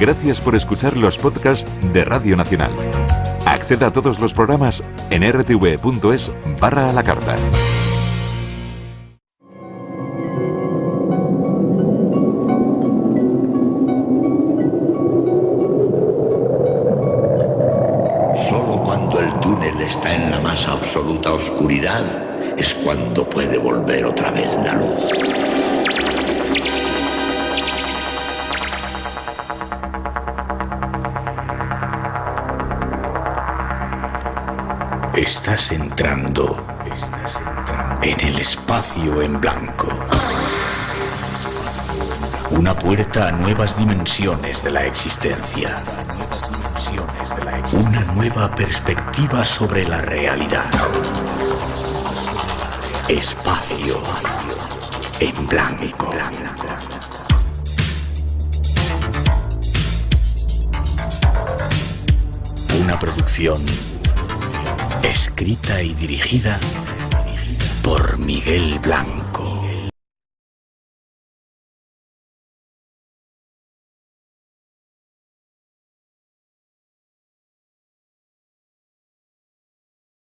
Gracias por escuchar los podcasts de Radio Nacional. Acceda a todos los programas en rtv.es/a la carta. Solo cuando el túnel está en la más absoluta oscuridad es cuando puede volver otra vez la luz. Estás entrando en el espacio en blanco. Una puerta a nuevas dimensiones de la existencia. Una nueva perspectiva sobre la realidad. Espacio en blanco. Una producción escrita y dirigida por Miguel Blanco.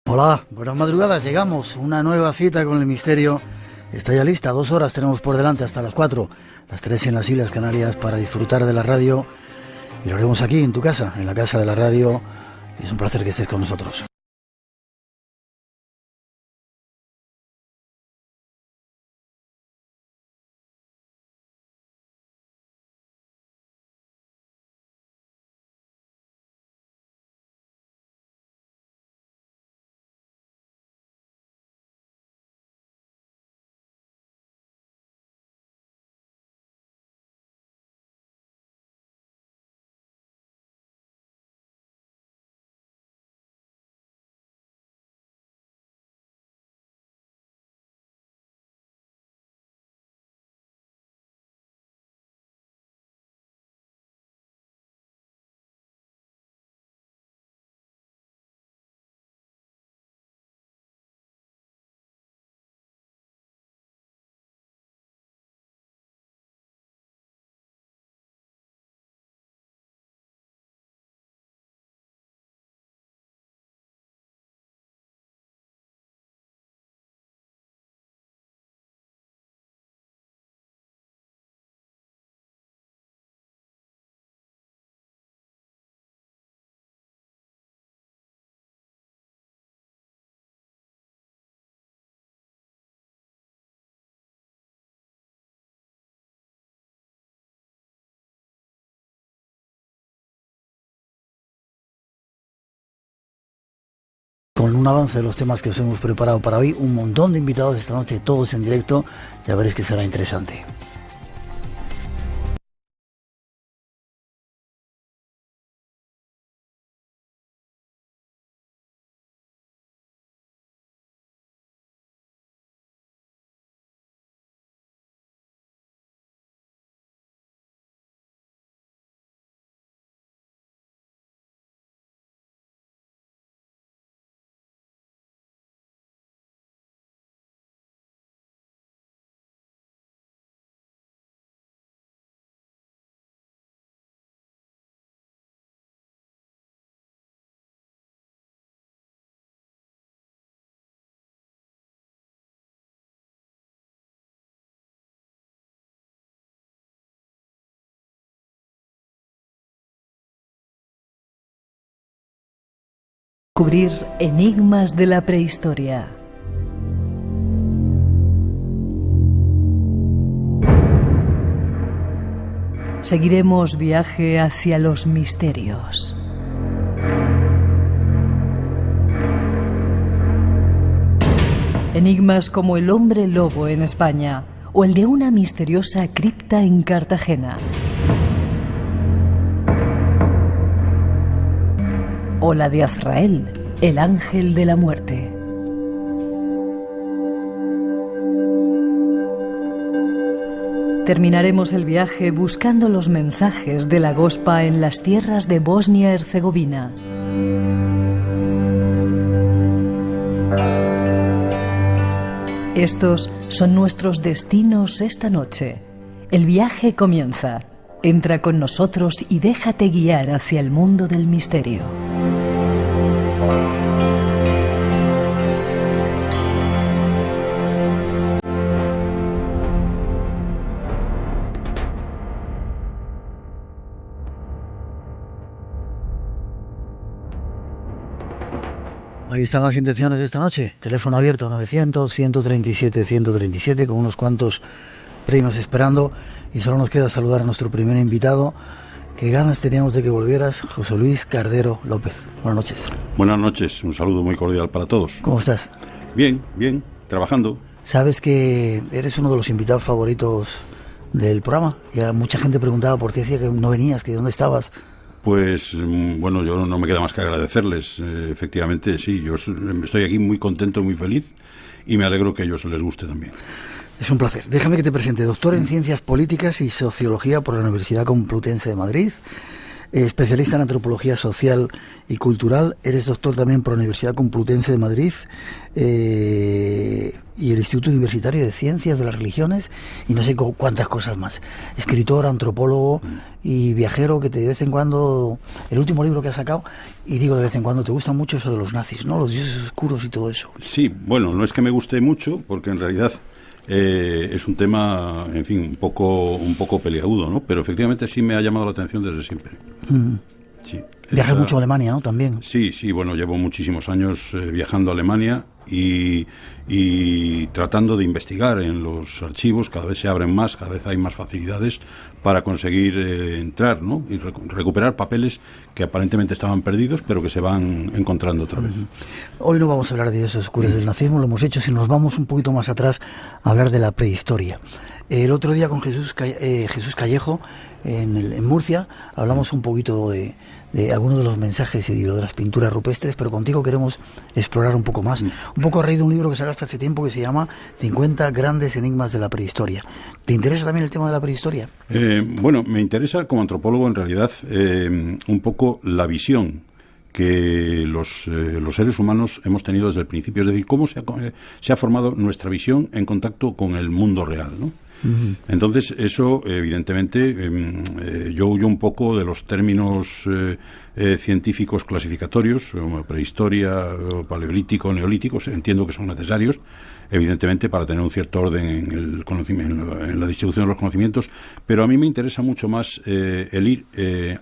Hola, buenas madrugadas, llegamos, una nueva cita con el misterio. Está ya lista, 2 horas tenemos por delante hasta las 4, las 3 en las Islas Canarias para disfrutar de la radio. Y lo haremos aquí en tu casa, en la casa de la radio. Y es un placer que estés con nosotros. Con un avance de los temas que os hemos preparado para hoy, un montón de invitados esta noche, todos en directo, ya veréis que será interesante. Descubrir enigmas de la prehistoria. Seguiremos viaje hacia los misterios. Enigmas como el hombre lobo en España o el de una misteriosa cripta en Cartagena. O la de Azrael, el ángel de la muerte. Terminaremos el viaje buscando los mensajes de la Gospa en las tierras de Bosnia-Herzegovina. Estos son nuestros destinos esta noche. El viaje comienza. Entra con nosotros y déjate guiar hacia el mundo del misterio. Ahí están las intenciones de esta noche. Teléfono abierto 900-137-137 con unos cuantos premios esperando. Y solo nos queda saludar a nuestro primer invitado. Qué ganas teníamos de que volvieras, José Luis Cardero López. Buenas noches. Buenas noches, un saludo muy cordial para todos. ¿Cómo estás? Bien, trabajando. Sabes que eres uno de los invitados favoritos del programa. Ya mucha gente preguntaba por ti, decía que no venías, que dónde estabas. Pues bueno, yo no me queda más que agradecerles. Efectivamente, sí, yo estoy aquí muy contento, muy feliz y me alegro que a ellos les guste también. Es un placer. Déjame que te presente. Doctor en Ciencias Políticas y Sociología por la Universidad Complutense de Madrid. Especialista en Antropología Social y Cultural. Eres doctor también por la Universidad Complutense de Madrid y el Instituto Universitario de Ciencias de las Religiones y no sé cuántas cosas más. Escritor, antropólogo y viajero que de vez en cuando, el último libro que has sacado, y digo de vez en cuando, te gusta mucho eso de los nazis, ¿no? Los dioses oscuros y todo eso. Sí, bueno, no es que me guste mucho, porque en realidad es un tema, en fin, un poco peliagudo, ¿no? Pero efectivamente sí me ha llamado la atención desde siempre. Sí, Viajas mucho a Alemania, ¿no? También. Sí, bueno, llevo muchísimos años viajando a Alemania y tratando de investigar en los archivos. Cada vez se abren más, cada vez hay más facilidades para conseguir entrar, ¿no? Y recuperar papeles que aparentemente estaban perdidos, pero que se van encontrando otra vez. Hoy no vamos a hablar de dioses oscuros del nazismo, lo hemos hecho, si nos vamos un poquito más atrás a hablar de la prehistoria. El otro día con Jesús Callejo en Murcia hablamos un poquito de algunos de los mensajes y de las pinturas rupestres, pero contigo queremos explorar un poco más. Un poco a raíz de un libro que sacaste hace tiempo que se llama 50 grandes enigmas de la prehistoria. ¿Te interesa también el tema de la prehistoria? Bueno, me interesa como antropólogo en realidad un poco la visión que los seres humanos hemos tenido desde el principio, es decir, cómo se ha formado nuestra visión en contacto con el mundo real, ¿no? Entonces eso evidentemente yo huyo un poco de los términos científicos clasificatorios como prehistoria, paleolítico, neolítico. Entiendo que son necesarios evidentemente para tener un cierto orden en el conocimiento, en la distribución de los conocimientos, pero a mí me interesa mucho más el ir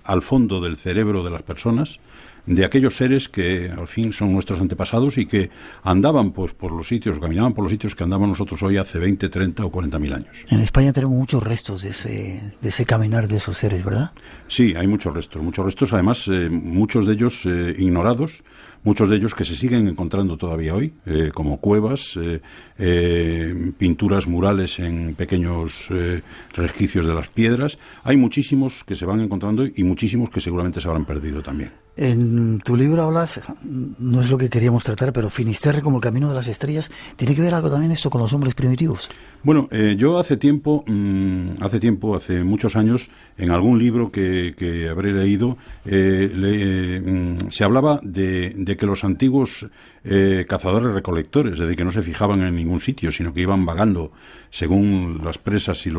al fondo del cerebro de las personas, de aquellos seres que al fin son nuestros antepasados y que andaban pues por los sitios, caminaban por los sitios que andamos nosotros hoy hace 20, 30 o 40.000 años. En España tenemos muchos restos de ese caminar de esos seres, ¿verdad? Sí, hay muchos restos, además muchos de ellos ignorados, muchos de ellos que se siguen encontrando todavía hoy, como cuevas, pinturas murales en pequeños resquicios de las piedras. Hay muchísimos que se van encontrando y muchísimos que seguramente se habrán perdido también. En tu libro hablas, no es lo que queríamos tratar, pero Finisterre como el camino de las estrellas, ¿tiene que ver algo también esto con los hombres primitivos? Bueno, yo hace muchos años, en algún libro que habré leído, se hablaba de que los antiguos cazadores recolectores, es decir, que no se fijaban en ningún sitio, sino que iban vagando según las presas y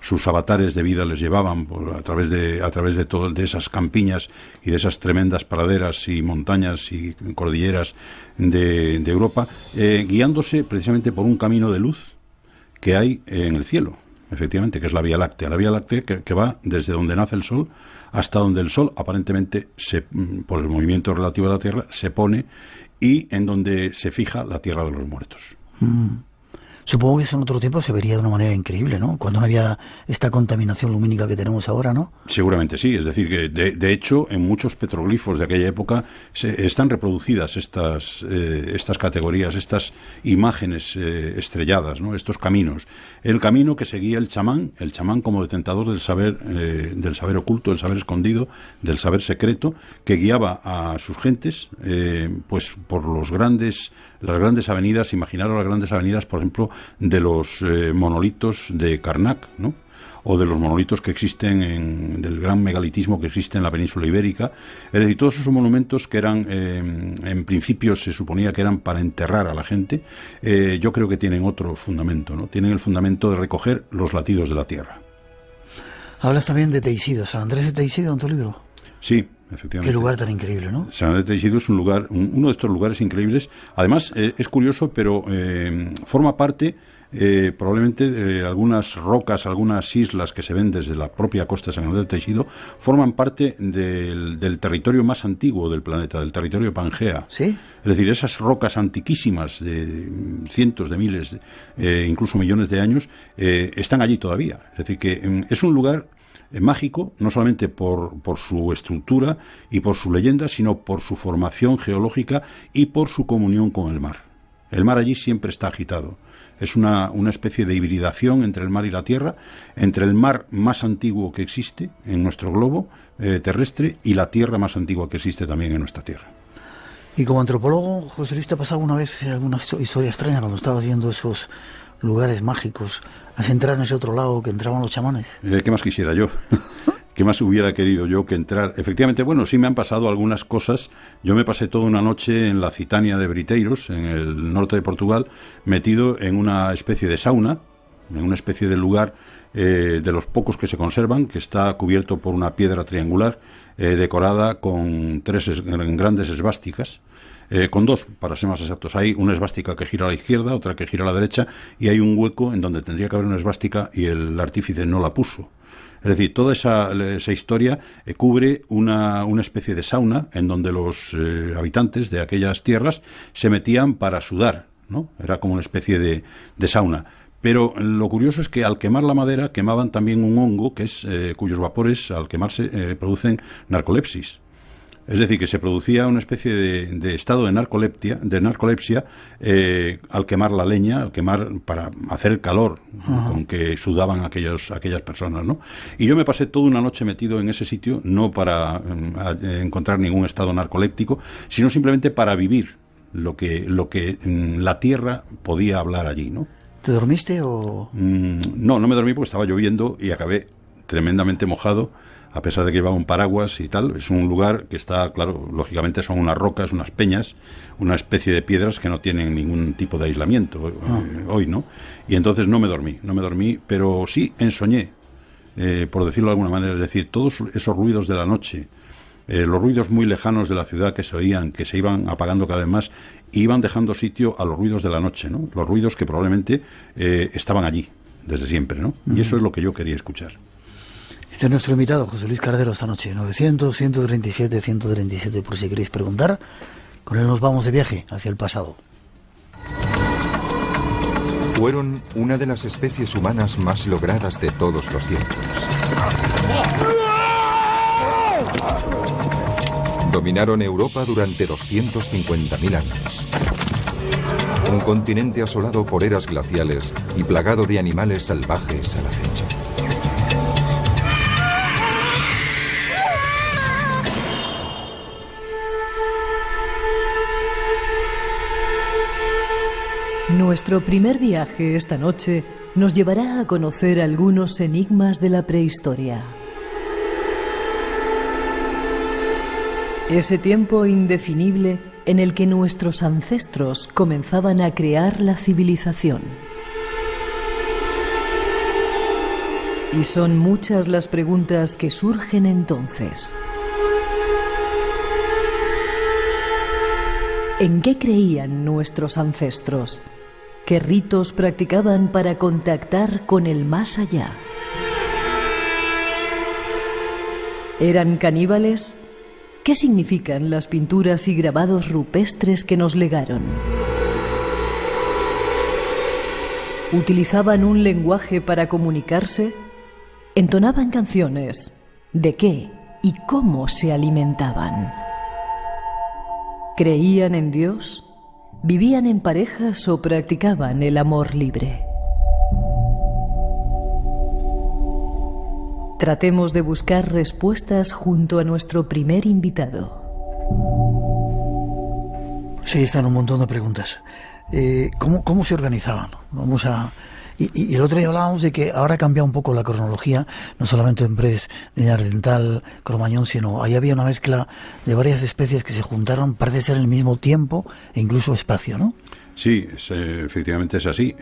sus avatares de vida les llevaban a través de esas campiñas y de esas tremendas praderas y montañas y cordilleras de Europa, guiándose precisamente por un camino de luz que hay en el cielo, efectivamente, que es la Vía Láctea. La Vía Láctea que va desde donde nace el Sol hasta donde el Sol aparentemente, por el movimiento relativo de la Tierra, se pone y en donde se fija la Tierra de los muertos. Supongo que eso en otro tiempo se vería de una manera increíble, ¿no? Cuando no había esta contaminación lumínica que tenemos ahora, ¿no? Seguramente sí, es decir, que de hecho en muchos petroglifos de aquella época están reproducidas estas categorías, estas imágenes estrelladas, ¿no? Estos caminos. El camino que seguía el chamán como detentador del saber oculto, del saber escondido, del saber secreto, que guiaba a sus gentes pues por las grandes avenidas. Imaginaros las grandes avenidas, por ejemplo, de los monolitos de Karnak, ¿no? O de los monolitos que existen del gran megalitismo que existe en la península ibérica. Es decir, todos esos monumentos que eran, en principio se suponía que eran para enterrar a la gente, yo creo que tienen otro fundamento, ¿no? Tienen el fundamento de recoger los latidos de la tierra. Hablas también de Teixido, San Andrés de Teixido en tu libro. Sí, efectivamente. Qué lugar tan increíble, ¿no? San Andrés de Teixido es un lugar, uno de estos lugares increíbles. Además, es curioso, pero forma parte probablemente de algunas rocas, algunas islas que se ven desde la propia costa de San Andrés de Teixido, forman parte del territorio más antiguo del planeta, del territorio Pangea. ¿Sí? Es decir, esas rocas antiquísimas de cientos de miles, incluso millones de años, están allí todavía. Es decir, que es un lugar mágico, no solamente por su estructura y por su leyenda, sino por su formación geológica y por su comunión con el mar. El mar allí siempre está agitado. Es una especie de hibridación entre el mar y la tierra, entre el mar más antiguo que existe en nuestro globo terrestre y la tierra más antigua que existe también en nuestra tierra. Y como antropólogo, José Luis, ¿te ha pasado alguna vez alguna historia extraña cuando estabas viendo esos lugares mágicos? ¿Has entrado en ese otro lado que entraban los chamanes? ¿Qué más quisiera yo? ¿Qué más hubiera querido yo que entrar? Efectivamente, bueno, sí me han pasado algunas cosas. Yo me pasé toda una noche en la Citania de Briteiros, en el norte de Portugal, metido en una especie de sauna, en una especie de lugar de los pocos que se conservan, que está cubierto por una piedra triangular decorada con 3 grandes esvásticas. Con 2, para ser más exactos. Hay una esvástica que gira a la izquierda, otra que gira a la derecha, y hay un hueco en donde tendría que haber una esvástica y el artífice no la puso. Es decir, toda esa historia cubre una especie de sauna en donde los habitantes de aquellas tierras se metían para sudar, ¿no? Era como una especie de sauna. Pero lo curioso es que al quemar la madera quemaban también un hongo que es cuyos vapores al quemarse producen narcolepsis. Es decir, que se producía una especie de estado de narcolepsia al quemar la leña, al quemar para hacer el calor con que sudaban aquellas personas, ¿no? Y yo me pasé toda una noche metido en ese sitio, no para encontrar ningún estado narcoléptico, sino simplemente para vivir lo que la tierra podía hablar allí, ¿no? ¿Te dormiste o...? No me dormí porque estaba lloviendo y acabé tremendamente mojado, a pesar de que llevaba un paraguas y tal. Es un lugar que está, claro, lógicamente son unas rocas, unas peñas, una especie de piedras que no tienen ningún tipo de aislamiento hoy, ¿no? Y entonces no me dormí, pero sí ensoñé, por decirlo de alguna manera, es decir, todos esos ruidos de la noche, los ruidos muy lejanos de la ciudad que se oían, que se iban apagando cada vez más, iban dejando sitio a los ruidos de la noche, ¿no? Los ruidos que probablemente estaban allí desde siempre, ¿no? Y eso es lo que yo quería escuchar. Este es nuestro invitado, José Luis Cardero, esta noche. 900-137-137, por si queréis preguntar. Con él nos vamos de viaje hacia el pasado. Fueron una de las especies humanas más logradas de todos los tiempos. Dominaron Europa durante 250.000 años. Un continente asolado por eras glaciales y plagado de animales salvajes al acecho. Nuestro primer viaje esta noche nos llevará a conocer algunos enigmas de la prehistoria. Ese tiempo indefinible en el que nuestros ancestros comenzaban a crear la civilización. Y son muchas las preguntas que surgen entonces. ¿En qué creían nuestros ancestros? ¿Qué ritos practicaban para contactar con el más allá? ¿Eran caníbales? ¿Qué significan las pinturas y grabados rupestres que nos legaron? ¿Utilizaban un lenguaje para comunicarse? ¿Entonaban canciones? ¿De qué y cómo se alimentaban? ¿Creían en Dios? ¿Vivían en parejas o practicaban el amor libre? Tratemos de buscar respuestas junto a nuestro primer invitado. Sí, están un montón de preguntas. ¿Cómo se organizaban? Y el otro día hablábamos de que ahora ha cambiado un poco la cronología, no solamente en Pres, Neandertal, Cromañón, sino ahí había una mezcla de varias especies que se juntaron, parece ser en el mismo tiempo e incluso espacio, ¿no? Sí, efectivamente es así.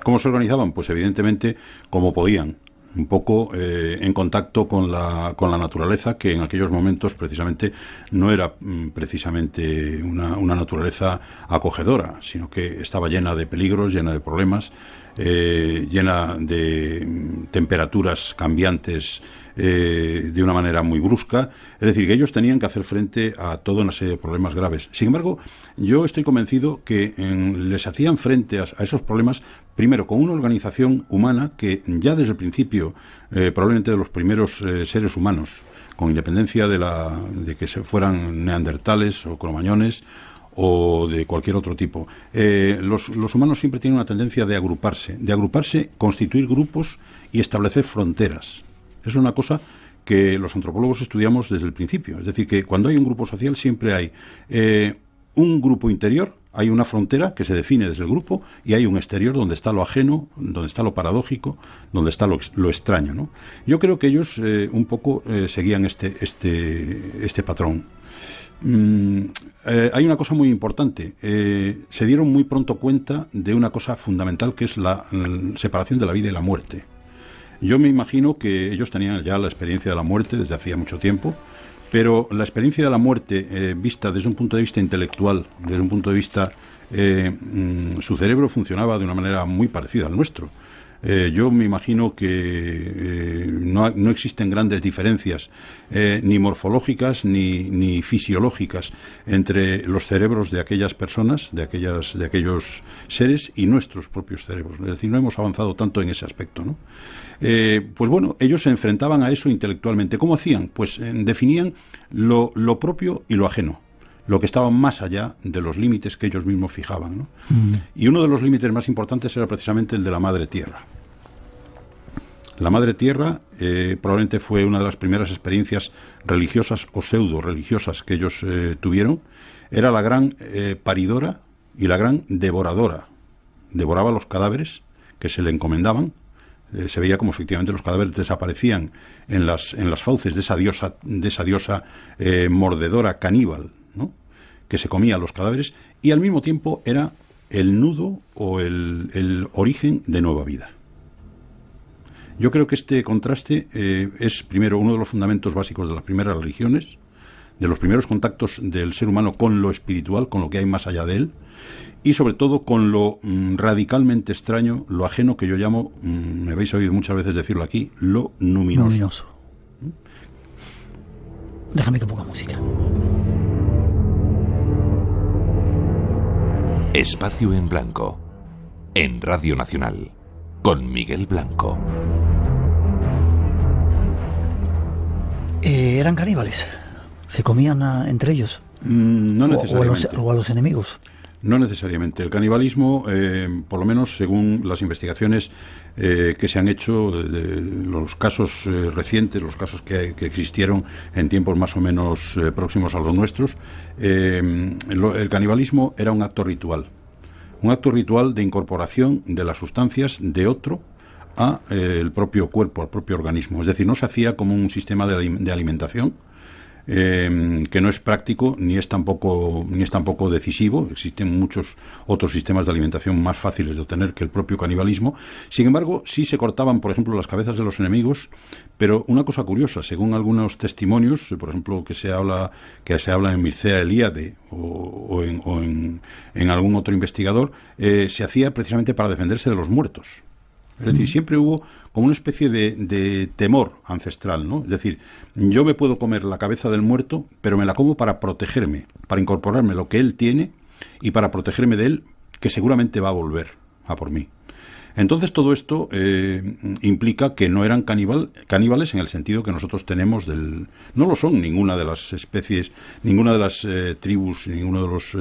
¿Cómo se organizaban? Pues evidentemente como podían. un poco en contacto con la naturaleza, que en aquellos momentos precisamente no era precisamente una naturaleza acogedora, sino que estaba llena de peligros, llena de problemas, llena de temperaturas cambiantes de una manera muy brusca. Es decir, que ellos tenían que hacer frente a toda una serie de problemas graves. Sin embargo, yo estoy convencido que les hacían frente a esos problemas, primero, con una organización humana que ya desde el principio, probablemente de los primeros seres humanos, con independencia de que se fueran neandertales o cromañones o de cualquier otro tipo, los humanos siempre tienen una tendencia de agruparse, constituir grupos y establecer fronteras. Es una cosa que los antropólogos estudiamos desde el principio. Es decir, que cuando hay un grupo social siempre hay un grupo interior, hay una frontera que se define desde el grupo, y hay un exterior donde está lo ajeno, donde está lo paradójico, donde está lo extraño, ¿no? Yo creo que ellos un poco seguían este patrón. Hay una cosa muy importante. Se dieron muy pronto cuenta de una cosa fundamental, que es la separación de la vida y la muerte. Yo me imagino que ellos tenían ya la experiencia de la muerte desde hacía mucho tiempo, pero la experiencia de la muerte vista desde un punto de vista intelectual, desde un punto de vista... su cerebro funcionaba de una manera muy parecida al nuestro. Yo me imagino que no existen grandes diferencias ni morfológicas ni fisiológicas entre los cerebros de aquellas personas, de aquellos seres, y nuestros propios cerebros. Es decir, no hemos avanzado tanto en ese aspecto, ¿no? Pues bueno, ellos se enfrentaban a eso intelectualmente. ¿Cómo hacían? Pues definían lo propio y lo ajeno, lo que estaba más allá de los límites que ellos mismos fijaban, ¿no? Y uno de los límites más importantes era precisamente el de la Madre Tierra. La Madre Tierra probablemente fue una de las primeras experiencias religiosas o pseudo-religiosas que ellos tuvieron. Era la gran paridora y la gran devoradora. Devoraba los cadáveres que se le encomendaban. Se veía como efectivamente los cadáveres desaparecían en las fauces de esa diosa mordedora caníbal, ¿no?, que se comía los cadáveres, y al mismo tiempo era el nudo o el origen de nueva vida. Yo creo que este contraste es, primero, uno de los fundamentos básicos de las primeras religiones, de los primeros contactos del ser humano con lo espiritual, con lo que hay más allá de él, y sobre todo con lo radicalmente extraño, lo ajeno, que yo llamo, me habéis oído muchas veces decirlo aquí, lo luminoso. Déjame que ponga música. Espacio en Blanco, en Radio Nacional, con Miguel Blanco. ¿Eran caníbales? ¿Se comían entre ellos? No necesariamente. O a los enemigos. No necesariamente. El canibalismo, por lo menos según las investigaciones que se han hecho, de los casos recientes, los casos que existieron en tiempos más o menos próximos a los nuestros, el canibalismo era un acto ritual de incorporación de las sustancias de otro a el propio cuerpo, al propio organismo. Es decir, no se hacía como un sistema de alimentación, que no es práctico ni es tampoco decisivo. Existen muchos otros sistemas de alimentación más fáciles de obtener que el propio canibalismo. Sin embargo, sí se cortaban, por ejemplo, las cabezas de los enemigos, pero una cosa curiosa, según algunos testimonios, por ejemplo, que se habla en Mircea Eliade o en algún otro investigador, se hacía precisamente para defenderse de los muertos. Es decir, siempre hubo como una especie de temor ancestral, ¿no? Es decir, yo me puedo comer la cabeza del muerto, pero me la como para protegerme, para incorporarme lo que él tiene y para protegerme de él, que seguramente va a volver a por mí. Entonces todo esto implica que no eran caníbales en el sentido que nosotros tenemos del... No lo son ninguna de las especies, ninguna de las tribus, ninguno de los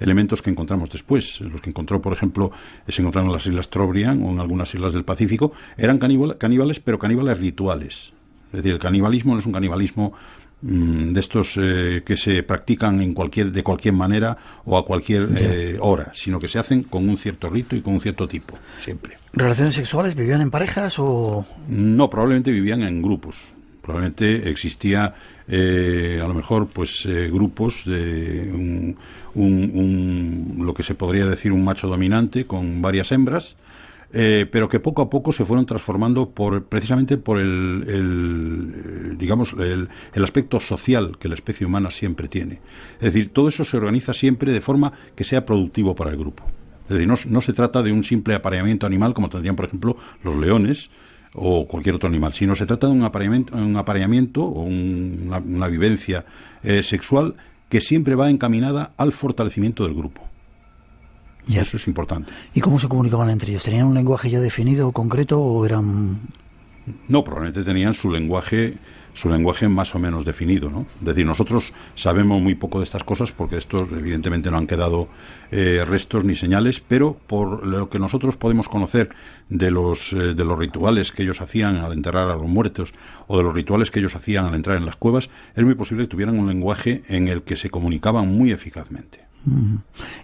elementos que encontramos después. Los que encontró, por ejemplo, se encontraron en las Islas Trobriand o en algunas islas del Pacífico, eran caníbales, pero caníbales rituales. Es decir, el canibalismo no es un canibalismo de estos que se practican de cualquier manera o a cualquier hora, sino que se hacen con un cierto rito y con un cierto tipo, siempre. ¿Relaciones sexuales? ¿Vivían en parejas o...? No, probablemente vivían en grupos. Probablemente existía, a lo mejor, pues grupos de lo que se podría decir un macho dominante con varias hembras, pero que poco a poco se fueron transformando precisamente por el aspecto social que la especie humana siempre tiene. Es decir, todo eso se organiza siempre de forma que sea productivo para el grupo. Es decir, no se trata de un simple apareamiento animal como tendrían, por ejemplo, los leones o cualquier otro animal, sino se trata de un apareamiento o una vivencia sexual que siempre va encaminada al fortalecimiento del grupo. Ya. Eso es importante. ¿Y cómo se comunicaban entre ellos? ¿Tenían un lenguaje ya definido o concreto o eran...? No, probablemente tenían su lenguaje más o menos definido, ¿no? Es decir, nosotros sabemos muy poco de estas cosas porque estos evidentemente no han quedado restos ni señales, pero por lo que nosotros podemos conocer de los rituales que ellos hacían al enterrar a los muertos o de los rituales que ellos hacían al entrar en las cuevas, es muy posible que tuvieran un lenguaje en el que se comunicaban muy eficazmente.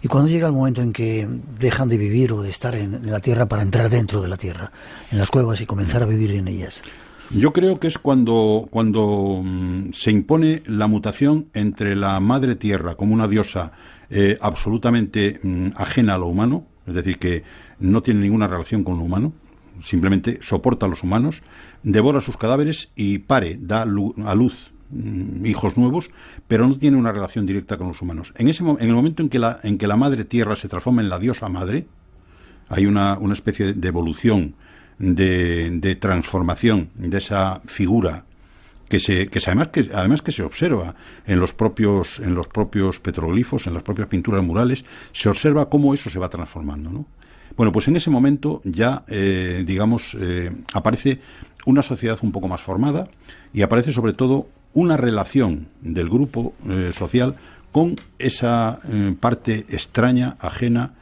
¿Y cuándo llega el momento en que dejan de vivir o de estar en la Tierra para entrar dentro de la Tierra, en las cuevas y comenzar a vivir en ellas? Yo creo que es cuando se impone la mutación entre la Madre Tierra como una diosa absolutamente ajena a lo humano, es decir, que no tiene ninguna relación con lo humano, simplemente soporta a los humanos, devora sus cadáveres y da a luz hijos nuevos, pero no tiene una relación directa con los humanos. En el momento en que la Madre Tierra se transforma en la diosa madre, hay una especie de evolución, de transformación de esa figura que además que se observa en los propios petroglifos, en las propias pinturas murales, se observa cómo eso se va transformando, ¿no? Bueno, pues en ese momento ya, aparece una sociedad un poco más formada y aparece sobre todo una relación del grupo social con esa parte extraña, ajena,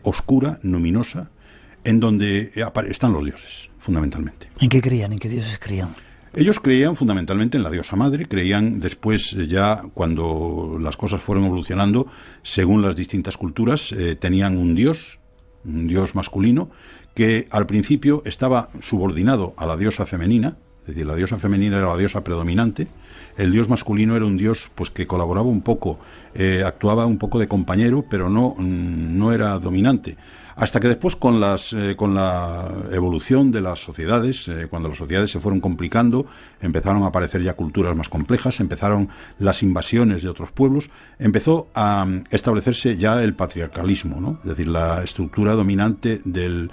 oscura, luminosa, en donde están los dioses, fundamentalmente. ¿En qué creían? ¿En qué dioses creían? Ellos creían fundamentalmente en la diosa madre, creían después, ya cuando las cosas fueron evolucionando, según las distintas culturas, tenían un dios masculino, que al principio estaba subordinado a la diosa femenina, es decir, la diosa femenina era la diosa predominante, el dios masculino era un dios pues que colaboraba un poco, actuaba un poco de compañero, pero no era dominante. Hasta que después, con la evolución de las sociedades, cuando las sociedades se fueron complicando, empezaron a aparecer ya culturas más complejas, empezaron las invasiones de otros pueblos, empezó a establecerse ya el patriarcalismo, ¿no? Es decir, la estructura dominante del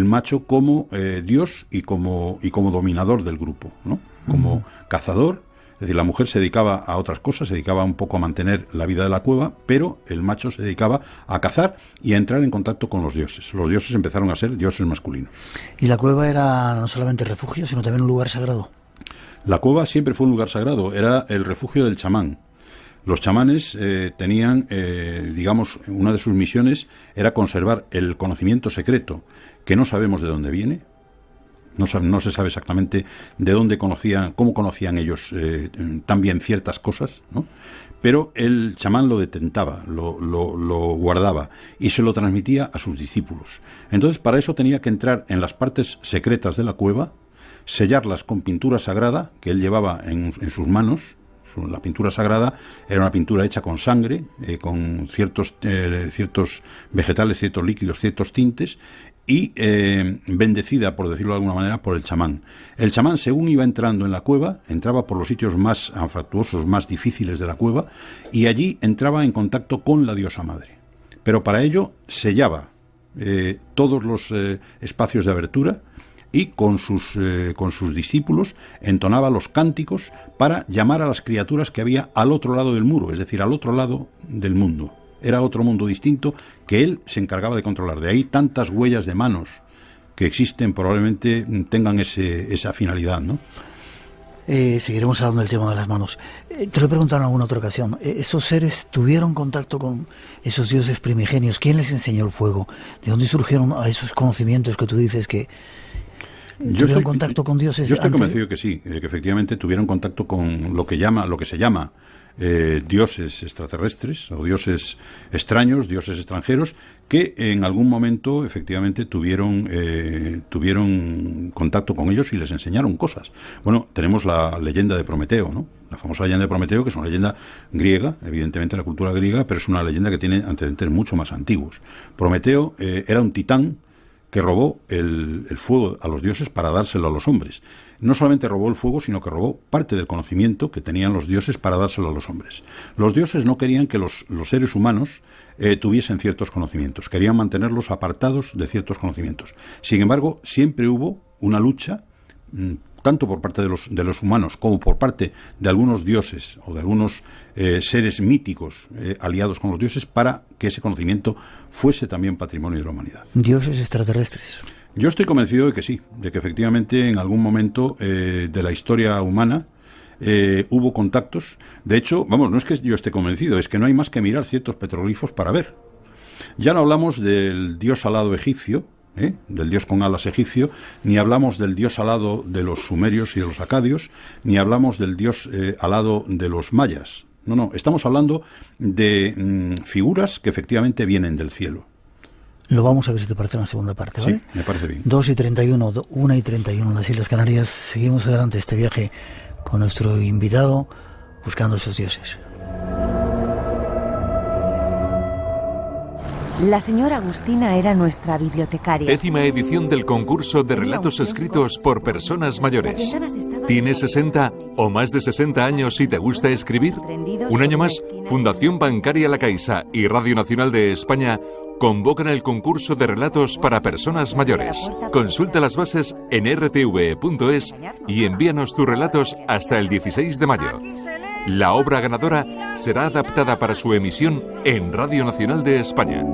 macho como dios y como dominador del grupo, ¿no? Como cazador. Es decir, la mujer se dedicaba a otras cosas, se dedicaba un poco a mantener la vida de la cueva, pero el macho se dedicaba a cazar y a entrar en contacto con los dioses. Los dioses empezaron a ser dioses masculinos. ¿Y la cueva era no solamente refugio, sino también un lugar sagrado? La cueva siempre fue un lugar sagrado, era el refugio del chamán. Los chamanes tenían, una de sus misiones era conservar el conocimiento secreto, que no sabemos de dónde viene. No se sabe exactamente de dónde cómo conocían ellos tan bien ciertas cosas, ¿no? Pero el chamán lo detentaba, lo guardaba y se lo transmitía a sus discípulos. Entonces, para eso tenía que entrar en las partes secretas de la cueva, sellarlas con pintura sagrada que él llevaba en sus manos. La pintura sagrada era una pintura hecha con sangre, con ciertos vegetales, ciertos líquidos, ciertos tintes, y bendecida, por decirlo de alguna manera, por el chamán. El chamán, según iba entrando en la cueva, entraba por los sitios más anfractuosos, más difíciles de la cueva, y allí entraba en contacto con la diosa madre. Pero para ello sellaba todos los espacios de abertura y con sus discípulos entonaba los cánticos para llamar a las criaturas que había al otro lado del muro, es decir, al otro lado del mundo. Era otro mundo distinto que él se encargaba de controlar. De ahí tantas huellas de manos que existen, probablemente tengan esa finalidad, ¿no? Seguiremos hablando del tema de las manos. Te lo he preguntado en alguna otra ocasión. ¿Esos seres tuvieron contacto con esos dioses primigenios? ¿Quién les enseñó el fuego? ¿De dónde surgieron a esos conocimientos que tú dices que tuvieron contacto con dioses? Yo estoy convencido que sí, que efectivamente tuvieron contacto con lo que se llama dioses extraterrestres o dioses extraños, dioses extranjeros, que en algún momento efectivamente tuvieron contacto con ellos y les enseñaron cosas. Bueno, tenemos la leyenda de Prometeo, ¿no? La famosa leyenda de Prometeo, que es una leyenda griega, evidentemente la cultura griega, pero es una leyenda que tiene antecedentes mucho más antiguos. Prometeo era un titán que robó el fuego a los dioses para dárselo a los hombres. No solamente robó el fuego, sino que robó parte del conocimiento que tenían los dioses para dárselo a los hombres. Los dioses no querían que los seres humanos tuviesen ciertos conocimientos, querían mantenerlos apartados de ciertos conocimientos. Sin embargo, siempre hubo una lucha, tanto por parte de los humanos como por parte de algunos dioses o de algunos seres míticos aliados con los dioses, para que ese conocimiento fuese también patrimonio de la humanidad. ¿Dioses extraterrestres? Yo estoy convencido de que sí, de que efectivamente en algún momento de la historia humana hubo contactos. De hecho, vamos, no es que yo esté convencido, es que no hay más que mirar ciertos petroglifos para ver. Ya no hablamos del dios alado egipcio, del dios con alas egipcio, ni hablamos del dios alado de los sumerios y de los acadios, ni hablamos del dios alado de los mayas. No, estamos hablando de figuras que efectivamente vienen del cielo. Lo vamos a ver si te parece en la segunda parte, ¿vale? Sí, me parece bien. 2:31, 1:31 en las Islas Canarias. Seguimos adelante este viaje con nuestro invitado buscando esos dioses. La señora Agustina era nuestra bibliotecaria. 10ª edición del concurso de relatos escritos por personas mayores. ¿Tienes 60 o más de 60 años y te gusta escribir? Un año más, Fundación Bancaria La Caixa y Radio Nacional de España convocan el concurso de relatos para personas mayores. Consulta las bases en rtv.es y envíanos tus relatos hasta el 16 de mayo. La obra ganadora será adaptada para su emisión en Radio Nacional de España.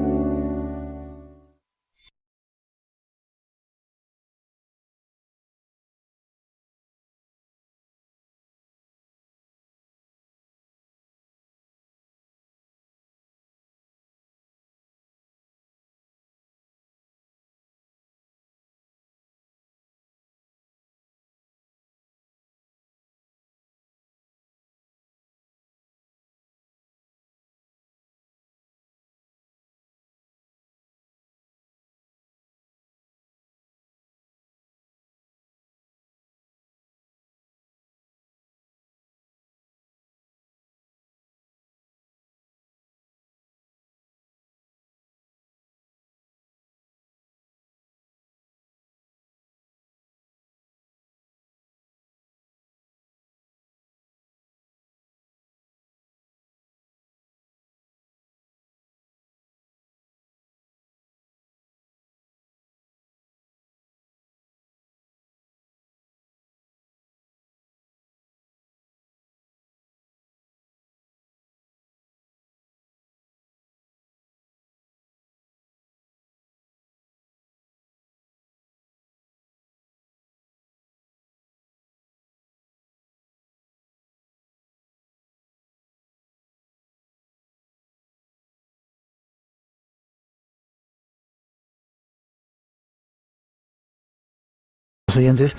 Oyentes,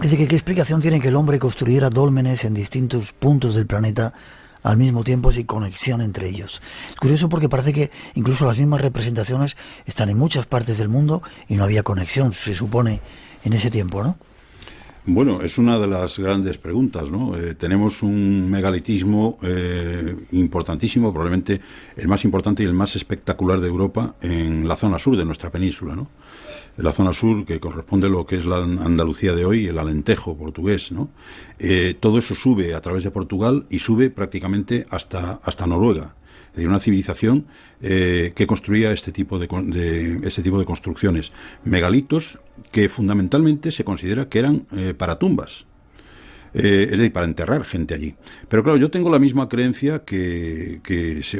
dice que qué explicación tiene que el hombre construyera dólmenes en distintos puntos del planeta al mismo tiempo sin conexión entre ellos. Es curioso porque parece que incluso las mismas representaciones están en muchas partes del mundo y no había conexión, se supone, en ese tiempo, ¿no? Bueno, es una de las grandes preguntas, ¿no? Tenemos un megalitismo importantísimo, probablemente el más importante y el más espectacular de Europa en la zona sur de nuestra península, ¿no? La zona sur, que corresponde a lo que es la Andalucía de hoy, el Alentejo portugués, ¿no? Todo eso sube a través de Portugal y sube prácticamente hasta Noruega. Es decir, una civilización que construía este tipo de construcciones. Megalitos que fundamentalmente se considera que eran para tumbas. Es decir, para enterrar gente allí. Pero claro, yo tengo la misma creencia que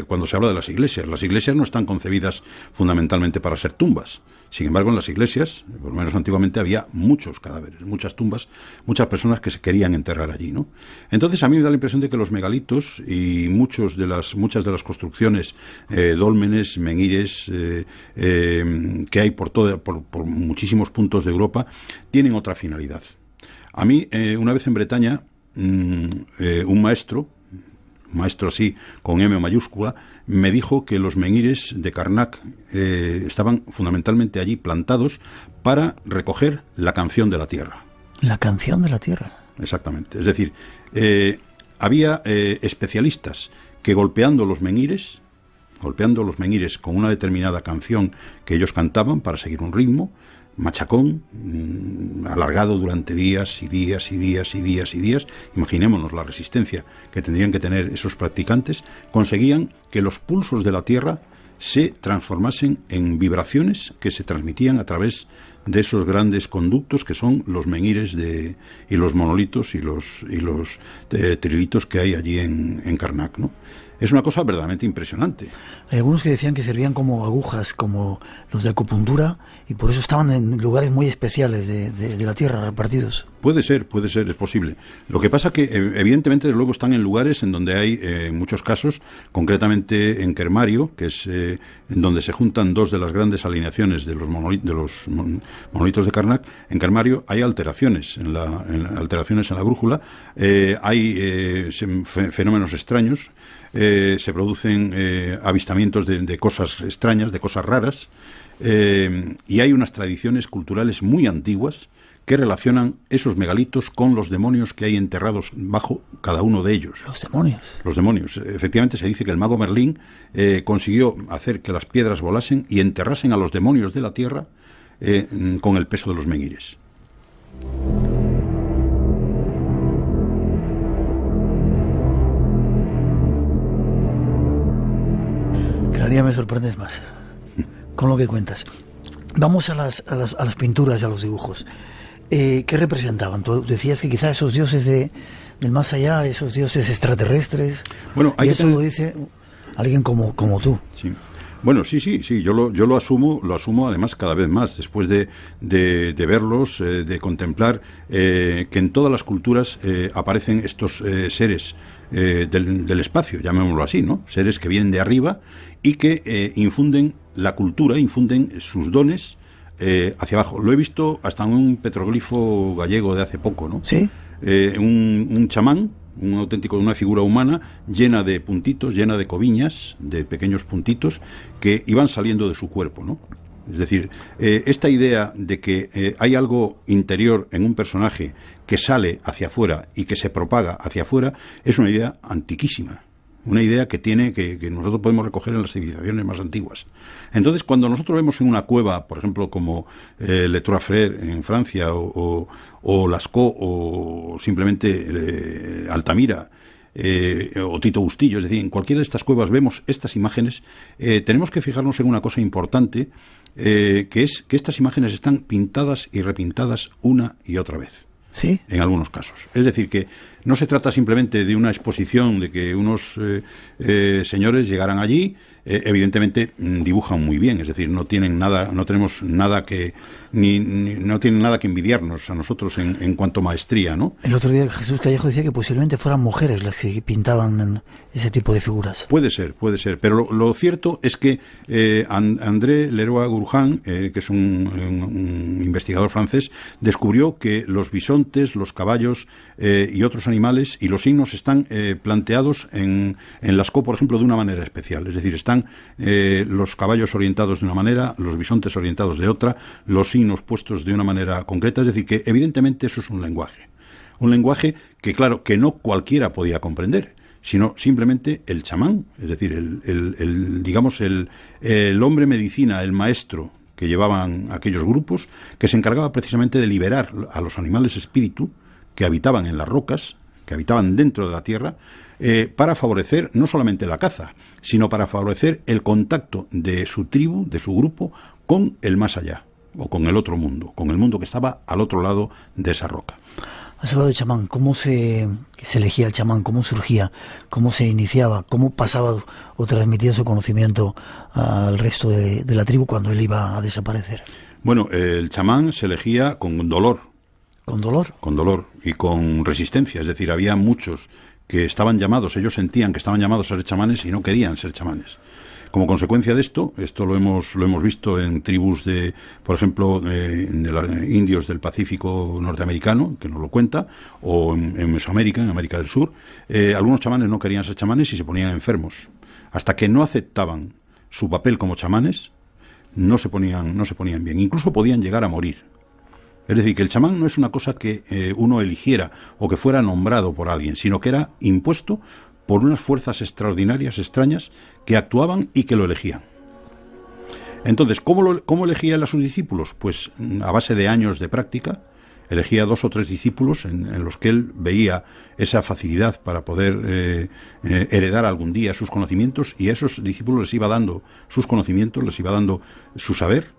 cuando se habla de las iglesias. Las iglesias no están concebidas fundamentalmente para ser tumbas. Sin embargo, en las iglesias, por lo menos antiguamente, había muchos cadáveres, muchas tumbas, muchas personas que se querían enterrar allí, ¿no? Entonces, a mí me da la impresión de que los megalitos y muchas de las construcciones, dólmenes, menhires, que hay por muchísimos puntos de Europa, tienen otra finalidad. A mí, una vez en Bretaña, un maestro así, con M mayúscula, me dijo que los menhires de Karnak estaban fundamentalmente allí plantados para recoger la canción de la tierra. La canción de la tierra. Exactamente. Es decir, había especialistas que golpeando los menhires golpeando los menhires con una determinada canción que ellos cantaban para seguir un ritmo, machacón, alargado durante días y días y días y días y días. Imaginémonos la resistencia que tendrían que tener esos practicantes. Conseguían que los pulsos de la tierra se transformasen en vibraciones que se transmitían a través de esos grandes conductos que son los menhires y los monolitos y los trilitos que hay allí en Karnak, ¿no? Es una cosa verdaderamente impresionante. Hay algunos que decían que servían como agujas, como los de acupuntura, y por eso estaban en lugares muy especiales de la tierra, repartidos. Puede ser, es posible. Lo que pasa que, evidentemente, desde luego están en lugares en donde hay, en muchos casos, concretamente en Kermario, que es en donde se juntan dos de las grandes alineaciones de los monolitos de Karnak. En Kermario hay alteraciones en la brújula, hay fenómenos extraños. Se producen avistamientos de cosas extrañas, de cosas raras, y hay unas tradiciones culturales muy antiguas que relacionan esos megalitos con los demonios que hay enterrados bajo cada uno de ellos. ¿Los demonios? Los demonios. Efectivamente, se dice que el mago Merlín consiguió hacer que las piedras volasen y enterrasen a los demonios de la tierra con el peso de los menhires. Cada día me sorprendes más con lo que cuentas. Vamos a las pinturas y a los dibujos. ¿Qué representaban? Tú decías que quizás esos dioses del más allá, esos dioses extraterrestres. Bueno, y eso lo dice alguien como tú. Sí. Bueno, sí, yo lo asumo además cada vez más, después de verlos, de contemplar que en todas las culturas aparecen estos seres del espacio, llamémoslo así, ¿no? Seres que vienen de arriba y que infunden la cultura, infunden sus dones hacia abajo. Lo he visto hasta en un petroglifo gallego de hace poco, ¿no? Sí. Un chamán, una figura humana llena de puntitos, llena de coviñas, de pequeños puntitos que iban saliendo de su cuerpo, ¿no? Es decir, esta idea de que hay algo interior en un personaje que sale hacia afuera y que se propaga hacia afuera es una idea antiquísima. Una idea que nosotros podemos recoger en las civilizaciones más antiguas. Entonces, cuando nosotros vemos en una cueva, por ejemplo, como Le Trois Frères en Francia, o Lascaux, o simplemente Altamira, o Tito Bustillo, es decir, en cualquiera de estas cuevas vemos estas imágenes, tenemos que fijarnos en una cosa importante, que es que estas imágenes están pintadas y repintadas una y otra vez. ¿Sí? En algunos casos. Es decir, que no se trata simplemente de una exposición, de que unos señores llegaran allí, evidentemente dibujan muy bien, es decir, no tienen nada, no tenemos nada que no tienen nada que envidiarnos a nosotros en cuanto a maestría, ¿no? El otro día Jesús Callejo decía que posiblemente fueran mujeres las que pintaban ese tipo de figuras. Puede ser, pero lo cierto es que André Leroy-Gourhan, que es un investigador francés, descubrió que los bisontes, los caballos y otros animales y los signos están planteados en Lascaux, por ejemplo, de una manera especial. Es decir, están los caballos orientados de una manera, los bisontes orientados de otra, los signos puestos de una manera concreta. Es decir, que evidentemente eso es un lenguaje que, claro, que no cualquiera podía comprender, sino simplemente el chamán, es decir, el hombre medicina, el maestro que llevaban aquellos grupos, que se encargaba precisamente de liberar a los animales espíritu que habitaban en las rocas, que habitaban dentro de la tierra, para favorecer no solamente la caza, sino para favorecer el contacto de su tribu, de su grupo, con el más allá, o con el otro mundo, con el mundo que estaba al otro lado de esa roca. Has hablado de chamán. ¿Cómo se elegía el chamán? ¿Cómo surgía? ¿Cómo se iniciaba? ¿Cómo pasaba o transmitía su conocimiento al resto de la tribu cuando él iba a desaparecer? Bueno, el chamán se elegía con dolor. ¿Con dolor? Con dolor y con resistencia. Es decir, había muchos que estaban llamados, ellos sentían que estaban llamados a ser chamanes y no querían ser chamanes. Como consecuencia de esto lo hemos visto en tribus por ejemplo, de indios del Pacífico norteamericano, que nos lo cuenta, o en Mesoamérica, en América del Sur. Algunos chamanes no querían ser chamanes y se ponían enfermos. Hasta que no aceptaban su papel como chamanes, no se ponían bien. Incluso podían llegar a morir. Es decir, que el chamán no es una cosa que uno eligiera o que fuera nombrado por alguien, sino que era impuesto por unas fuerzas extraordinarias, extrañas, que actuaban y que lo elegían. Entonces, ¿cómo elegía él a sus discípulos? Pues a base de años de práctica. Elegía 2 o 3 discípulos en los que él veía esa facilidad para poder heredar algún día sus conocimientos, y a esos discípulos les iba dando sus conocimientos, les iba dando su saber.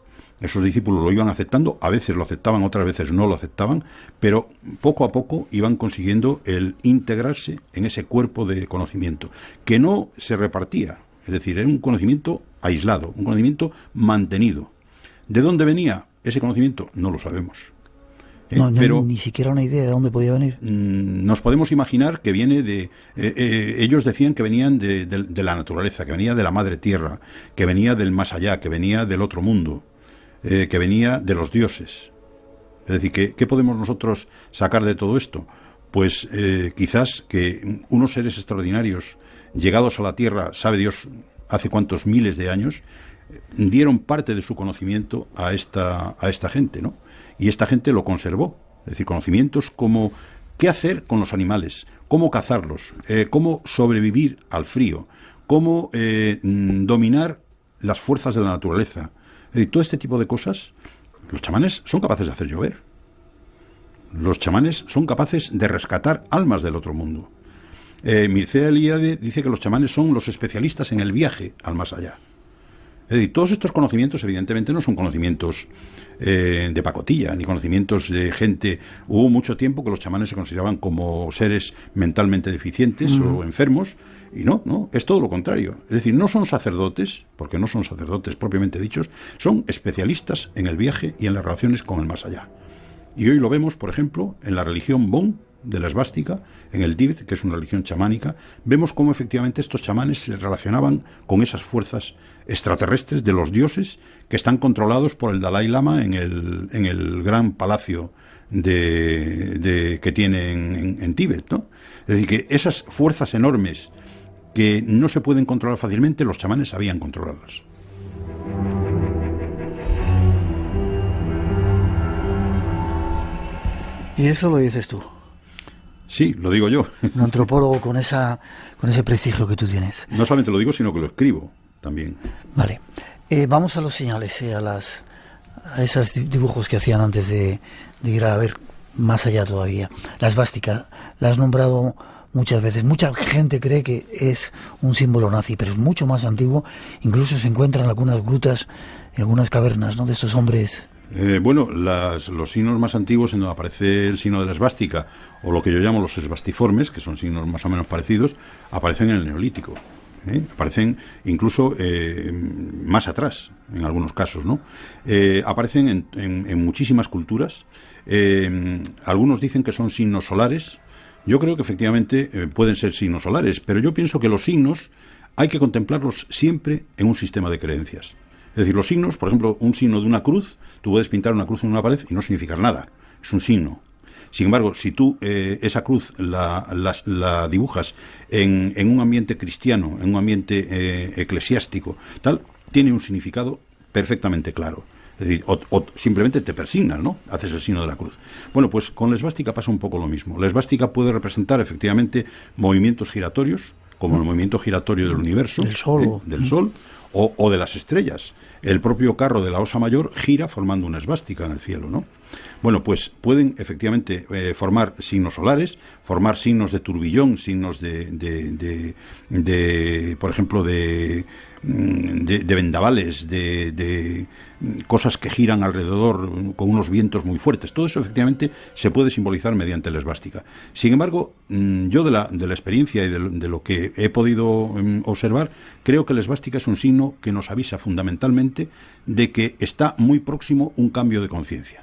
Esos discípulos lo iban aceptando, a veces lo aceptaban, otras veces no lo aceptaban, pero poco a poco iban consiguiendo el integrarse en ese cuerpo de conocimiento, que no se repartía, es decir, era un conocimiento aislado, un conocimiento mantenido. ¿De dónde venía ese conocimiento? No lo sabemos. Pero ni siquiera una idea de dónde podía venir. Nos podemos imaginar que viene de... ellos decían que venían de la naturaleza, que venía de la madre tierra, que venía del más allá, que venía del otro mundo, que venía de los dioses. Es decir, ¿qué podemos nosotros sacar de todo esto? Pues quizás que unos seres extraordinarios, llegados a la tierra, sabe Dios hace cuántos miles de años, dieron parte de su conocimiento a esta gente, ¿no? Y esta gente lo conservó, es decir, conocimientos como qué hacer con los animales, cómo cazarlos, cómo sobrevivir al frío, cómo dominar las fuerzas de la naturaleza. Es decir, todo este tipo de cosas, los chamanes son capaces de hacer llover. Los chamanes son capaces de rescatar almas del otro mundo. Mircea Eliade dice que los chamanes son los especialistas en el viaje al más allá. Es decir, todos estos conocimientos evidentemente no son conocimientos de pacotilla, ni conocimientos de gente. Hubo mucho tiempo que los chamanes se consideraban como seres mentalmente deficientes o enfermos, y no, es todo lo contrario. Es decir, no son sacerdotes, porque no son sacerdotes propiamente dichos, son especialistas en el viaje y en las relaciones con el más allá. Y hoy lo vemos, por ejemplo, en la religión Bon, de la esvástica, en el Tíbet, que es una religión chamánica, vemos cómo efectivamente estos chamanes se relacionaban con esas fuerzas extraterrestres de los dioses que están controlados por el Dalai Lama en el gran palacio que tiene en Tíbet, ¿no? Es decir, que esas fuerzas enormes que no se pueden controlar fácilmente, los chamanes sabían controlarlas. Y eso lo dices tú. Sí, lo digo yo. Un antropólogo con ese prestigio que tú tienes. No solamente lo digo, sino que lo escribo también. Vale. Vamos a los señales, a esos dibujos que hacían antes de ir a ver más allá todavía. La esvástica, la has nombrado muchas veces. Mucha gente cree que es un símbolo nazi, pero es mucho más antiguo. Incluso se encuentran en algunas grutas, en algunas cavernas, ¿no?, de estos hombres. Bueno, los signos más antiguos en donde aparece el signo de la esvástica, o lo que yo llamo los esvastiformes, que son signos más o menos parecidos, aparecen en el Neolítico. Aparecen incluso más atrás, en algunos casos, ¿no? Aparecen en muchísimas culturas. Algunos dicen que son signos solares. Yo creo que efectivamente pueden ser signos solares, pero yo pienso que los signos hay que contemplarlos siempre en un sistema de creencias. Es decir, los signos, por ejemplo, un signo de una cruz, tú puedes pintar una cruz en una pared y no significar nada, es un signo. Sin embargo, si tú esa cruz la dibujas en un ambiente cristiano, en un ambiente eclesiástico, tal, tiene un significado perfectamente claro. Es decir, o simplemente te persignas, ¿no? Haces el signo de la cruz. Bueno, pues con la esvástica pasa un poco lo mismo. La esvástica puede representar efectivamente movimientos giratorios, como el movimiento giratorio del universo, del Sol, o de las estrellas. El propio carro de la Osa Mayor gira formando una esvástica en el cielo, ¿no? Bueno, pues pueden efectivamente formar signos solares, formar signos de turbillón, signos de por ejemplo, de vendavales, de cosas que giran alrededor con unos vientos muy fuertes. Todo eso efectivamente se puede simbolizar mediante la esvástica. Sin embargo, yo de la experiencia y de lo que he podido observar, creo que la esvástica es un signo que nos avisa fundamentalmente de que está muy próximo un cambio de conciencia.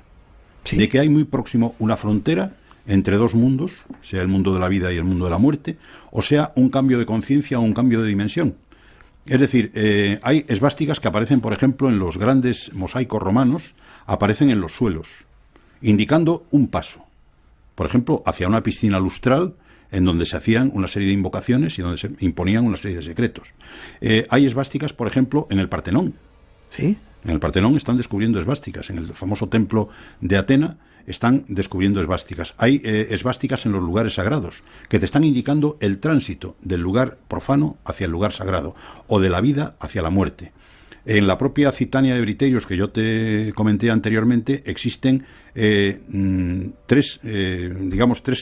Sí. De que hay muy próximo una frontera entre dos mundos, sea el mundo de la vida y el mundo de la muerte, o sea un cambio de conciencia o un cambio de dimensión. Es decir, hay esvásticas que aparecen, por ejemplo, en los grandes mosaicos romanos, aparecen en los suelos, indicando un paso. Por ejemplo, hacia una piscina lustral, en donde se hacían una serie de invocaciones y donde se imponían una serie de secretos. Hay esvásticas, por ejemplo, en el Partenón. ¿Sí? En el Partenón están descubriendo esvásticas. En el famoso templo de Atena están descubriendo esvásticas. Hay esvásticas en los lugares sagrados, que te están indicando el tránsito del lugar profano hacia el lugar sagrado, o de la vida hacia la muerte. En la propia Citania de Briterios, que yo te comenté anteriormente, existen tres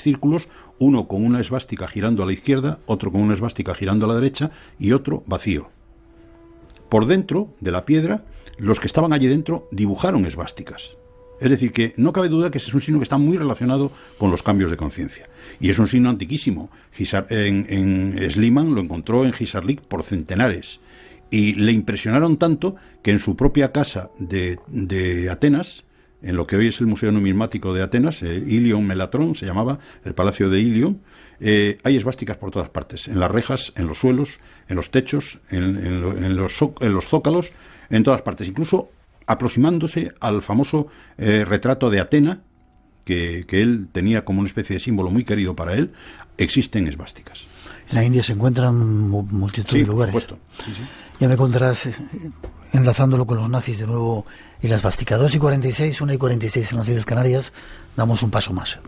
círculos, uno con una esvástica girando a la izquierda, otro con una esvástica girando a la derecha y otro vacío. Por dentro de la piedra, los que estaban allí dentro dibujaron esvásticas. Es decir, que no cabe duda que ese es un signo que está muy relacionado con los cambios de conciencia. Y es un signo antiquísimo. En Schliemann lo encontró en Hisarlik por centenares. Y le impresionaron tanto que en su propia casa de Atenas, en lo que hoy es el Museo Numismático de Atenas, Ilion Melatron se llamaba, el Palacio de Ilion, hay esvásticas por todas partes, en las rejas, en los suelos, en los techos, en los zócalos, en todas partes, incluso aproximándose al famoso retrato de Atena, que él tenía como una especie de símbolo muy querido para él, existen esvásticas. En la India se encuentran multitud de lugares. Por supuesto. Sí. Ya me contarás, enlazándolo con los nazis de nuevo, y la esvástica. 2:46, 1:46 en las Islas Canarias, damos un paso más.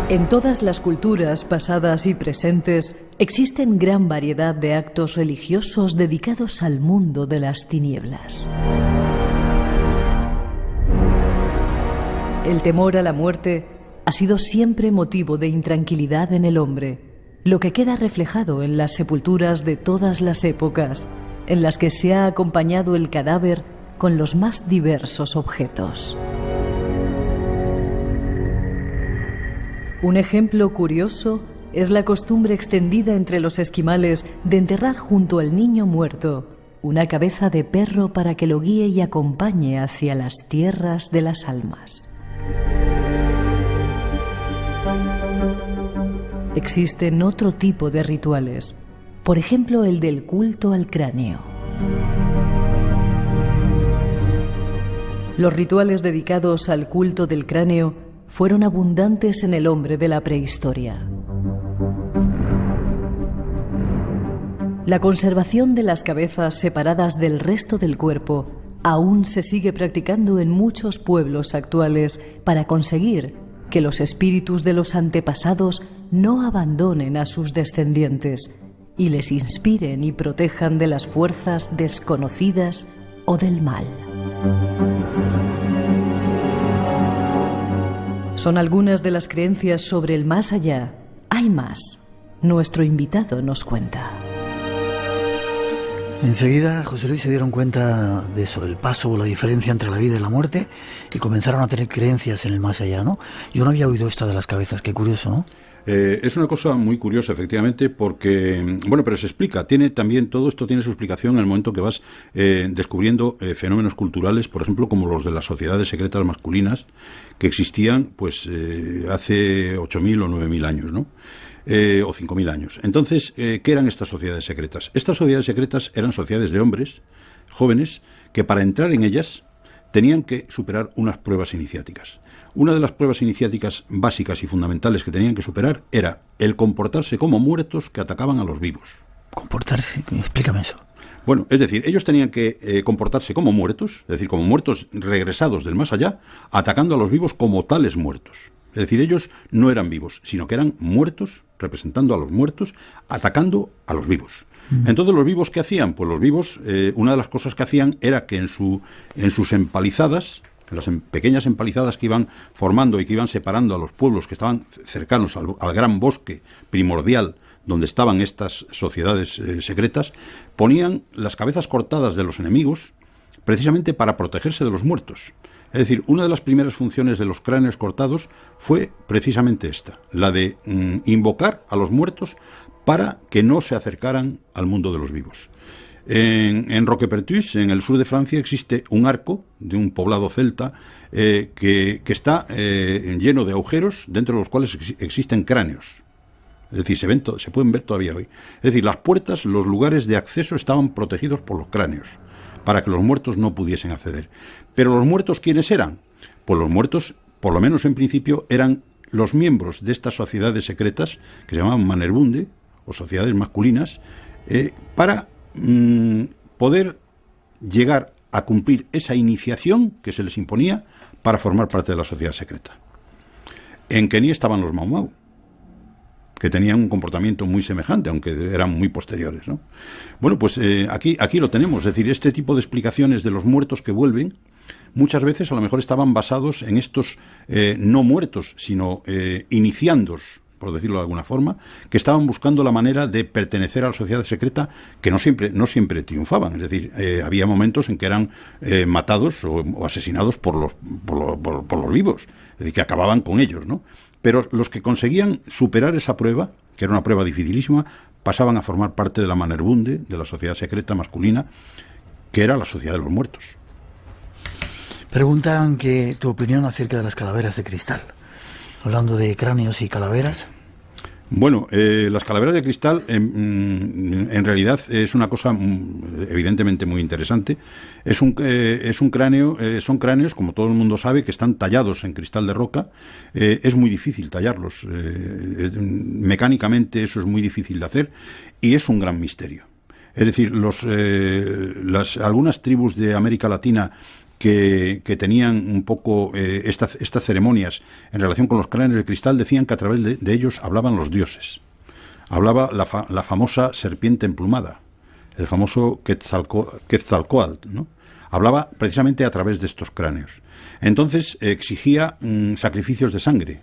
En todas las culturas pasadas y presentes existen gran variedad de actos religiosos dedicados al mundo de las tinieblas. El temor a la muerte ha sido siempre motivo de intranquilidad en el hombre, lo que queda reflejado en las sepulturas de todas las épocas, en las que se ha acompañado el cadáver con los más diversos objetos. Un ejemplo curioso es la costumbre extendida entre los esquimales de enterrar junto al niño muerto una cabeza de perro para que lo guíe y acompañe hacia las tierras de las almas. Existen otro tipo de rituales, por ejemplo el del culto al cráneo. Los rituales dedicados al culto del cráneo fueron abundantes en el hombre de la prehistoria. La conservación de las cabezas separadas del resto del cuerpo aún se sigue practicando en muchos pueblos actuales para conseguir que los espíritus de los antepasados no abandonen a sus descendientes y les inspiren y protejan de las fuerzas desconocidas o del mal. Son algunas de las creencias sobre el más allá. Hay más. Nuestro invitado nos cuenta. Enseguida, José Luis, se dieron cuenta de eso, el paso o la diferencia entre la vida y la muerte, y comenzaron a tener creencias en el más allá, ¿no? Yo no había oído esta de las cabezas, qué curioso, ¿no? Es una cosa muy curiosa, efectivamente, porque, bueno, pero se explica, todo esto tiene su explicación en el momento que vas descubriendo fenómenos culturales, por ejemplo, como los de las sociedades secretas masculinas, que existían, pues, hace 8.000 o 9.000 años, ¿no? O 5.000 años. Entonces, ¿qué eran estas sociedades secretas? Estas sociedades secretas eran sociedades de hombres jóvenes que para entrar en ellas tenían que superar unas pruebas iniciáticas. Una de las pruebas iniciáticas básicas y fundamentales que tenían que superar era el comportarse como muertos que atacaban a los vivos. ¿Comportarse? Explícame eso. Bueno, es decir, ellos tenían que comportarse como muertos, es decir, como muertos regresados del más allá, atacando a los vivos como tales muertos. Es decir, ellos no eran vivos, sino que eran muertos, representando a los muertos, atacando a los vivos. Entonces, ¿los vivos qué hacían? Pues los vivos, una de las cosas que hacían era que en sus empalizadas, en las pequeñas empalizadas que iban formando y que iban separando a los pueblos que estaban cercanos al gran bosque primordial donde estaban estas sociedades secretas, ponían las cabezas cortadas de los enemigos precisamente para protegerse de los muertos. Es decir, una de las primeras funciones de los cráneos cortados fue precisamente esta, la de invocar a los muertos para que no se acercaran al mundo de los vivos. En Roquepertuis, en el sur de Francia, existe un arco de un poblado celta que está lleno de agujeros dentro de los cuales existen cráneos. Es decir, se pueden ver todavía hoy. Es decir, las puertas, los lugares de acceso estaban protegidos por los cráneos, para que los muertos no pudiesen acceder. Pero los muertos, ¿quiénes eran? Pues los muertos, por lo menos en principio, eran los miembros de estas sociedades secretas, que se llamaban Mannerbunde, o sociedades masculinas, para poder llegar a cumplir esa iniciación que se les imponía para formar parte de la sociedad secreta. En Kenia estaban los Mau Mau, que tenían un comportamiento muy semejante, aunque eran muy posteriores, ¿no? Bueno, pues aquí lo tenemos, es decir, este tipo de explicaciones de los muertos que vuelven, muchas veces a lo mejor estaban basados en estos no muertos, sino iniciandos, por decirlo de alguna forma, que estaban buscando la manera de pertenecer a la sociedad secreta, que no siempre triunfaban. Es decir, había momentos en que eran matados o asesinados por los vivos, es decir, que acababan con ellos, ¿no? Pero los que conseguían superar esa prueba, que era una prueba dificilísima, pasaban a formar parte de la Mannerbunde, de la sociedad secreta masculina, que era la sociedad de los muertos. Preguntan que tu opinión acerca de las calaveras de cristal. Hablando de cráneos y calaveras. Bueno, las calaveras de cristal en realidad es una cosa evidentemente muy interesante. Es un cráneo, son cráneos, como todo el mundo sabe, que están tallados en cristal de roca. Es muy difícil tallarlos. Mecánicamente eso es muy difícil de hacer y es un gran misterio. Es decir, algunas tribus de América Latina que tenían un poco estas ceremonias en relación con los cráneos de cristal, decían que a través de ellos hablaban los dioses. Hablaba la famosa serpiente emplumada, el famoso Quetzalcóatl, ¿no? Hablaba precisamente a través de estos cráneos. Entonces exigía sacrificios de sangre.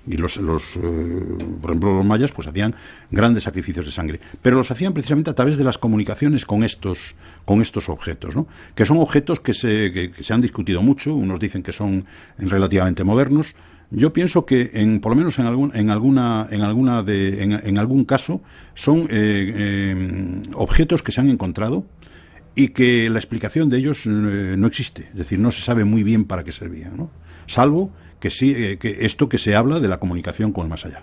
Y por ejemplo, los mayas pues hacían grandes sacrificios de sangre, pero los hacían precisamente a través de las comunicaciones con estos objetos, ¿no? Que son objetos que se han discutido mucho. Unos dicen que son relativamente modernos. Yo pienso que por lo menos en algún caso son objetos que se han encontrado y que la explicación de ellos no existe. Es decir, no se sabe muy bien para qué servían, ¿no? Salvo que sí, que esto que se habla de la comunicación con el más allá.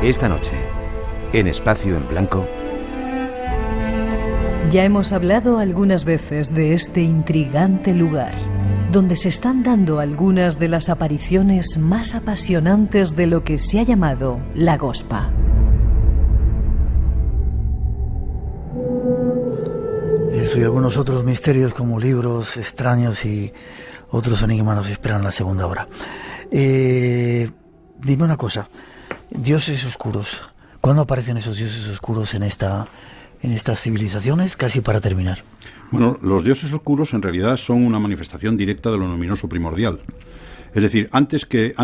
Esta noche, en Espacio en Blanco. Ya hemos hablado algunas veces de este intrigante lugar, donde se están dando algunas de las apariciones más apasionantes de lo que se ha llamado la Gospa. Eso y algunos otros misterios como libros extraños y otros enigmas nos esperan en la segunda hora. Dime una cosa, dioses oscuros. ¿Cuándo aparecen esos dioses oscuros en estas civilizaciones? Casi para terminar. Bueno, los dioses oscuros en realidad son una manifestación directa de lo luminoso primordial. Es decir, antes que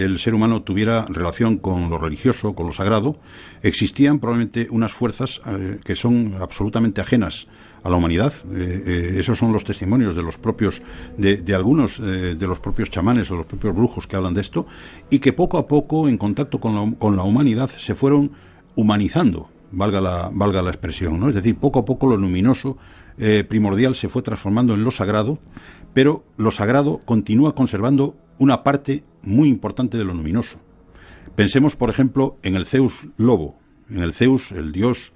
el ser humano tuviera relación con lo religioso, con lo sagrado, existían probablemente unas fuerzas que son absolutamente ajenas a la humanidad. Esos son los testimonios de los propios de algunos de los propios chamanes o los propios brujos que hablan de esto, y que poco a poco, en contacto con la humanidad, se fueron humanizando, valga la expresión, ¿no? Es decir, poco a poco lo luminoso primordial se fue transformando en lo sagrado, pero lo sagrado continúa conservando una parte muy importante de lo luminoso. Pensemos, por ejemplo, en el Zeus lobo. En el Zeus, el dios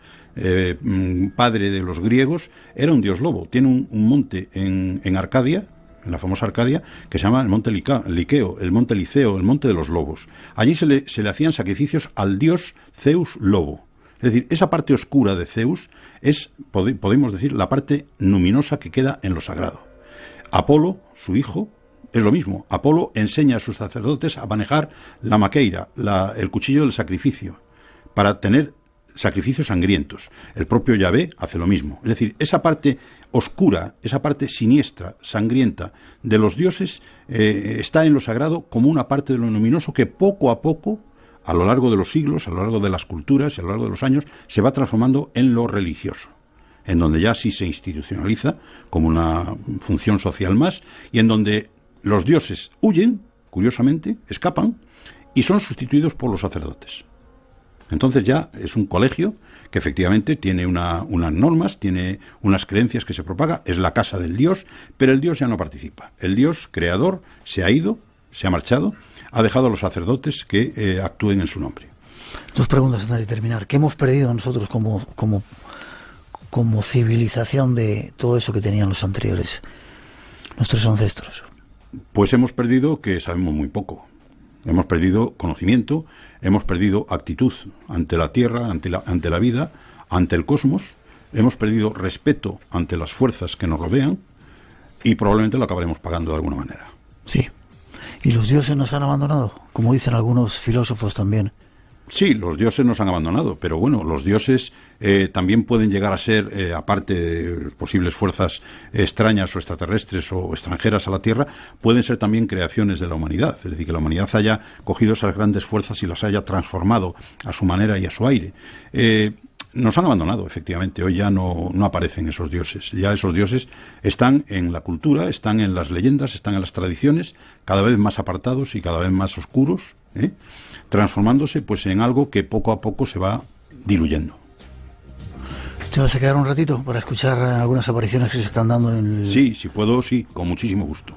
padre de los griegos, era un dios lobo. Tiene un monte en Arcadia, en la famosa Arcadia, que se llama el monte Liqueo, el monte Liceo, el monte de los lobos. Allí se le hacían sacrificios al dios Zeus lobo. Es decir, esa parte oscura de Zeus es, podemos decir, la parte luminosa que queda en lo sagrado. Apolo, su hijo, es lo mismo. Apolo enseña a sus sacerdotes a manejar la maqueira, el cuchillo del sacrificio, para tener sacrificios sangrientos. El propio Yahvé hace lo mismo. Es decir, esa parte oscura, esa parte siniestra, sangrienta de los dioses está en lo sagrado como una parte de lo luminoso que poco a poco, a lo largo de los siglos, a lo largo de las culturas y a lo largo de los años, se va transformando en lo religioso, en donde ya sí se institucionaliza como una función social más, y en donde los dioses huyen, curiosamente, escapan, y son sustituidos por los sacerdotes. Entonces ya es un colegio que efectivamente tiene unas normas, tiene unas creencias que se propaga, es la casa del dios, pero el dios ya no participa. El dios creador se ha ido, se ha marchado, ha dejado a los sacerdotes que actúen en su nombre. Dos preguntas antes de terminar. ¿Qué hemos perdido nosotros como civilización de todo eso que tenían los anteriores, nuestros ancestros? Pues hemos perdido que sabemos muy poco. Hemos perdido conocimiento, hemos perdido actitud ante la Tierra, ante la vida, ante el cosmos. Hemos perdido respeto ante las fuerzas que nos rodean y probablemente lo acabaremos pagando de alguna manera. Sí. ¿Y los dioses nos han abandonado? Como dicen algunos filósofos también. Sí, los dioses nos han abandonado, pero bueno, los dioses también pueden llegar a ser, aparte de posibles fuerzas extrañas o extraterrestres o extranjeras a la Tierra, pueden ser también creaciones de la humanidad. Es decir, que la humanidad haya cogido esas grandes fuerzas y las haya transformado a su manera y a su aire. Nos han abandonado, efectivamente. Hoy ya no aparecen esos dioses. Ya esos dioses están en la cultura, están en las leyendas, están en las tradiciones, cada vez más apartados y cada vez más oscuros, transformándose pues en algo que poco a poco se va diluyendo. ¿Te vas a quedar un ratito para escuchar algunas apariciones que se están dando en el... Sí, si puedo, sí, con muchísimo gusto.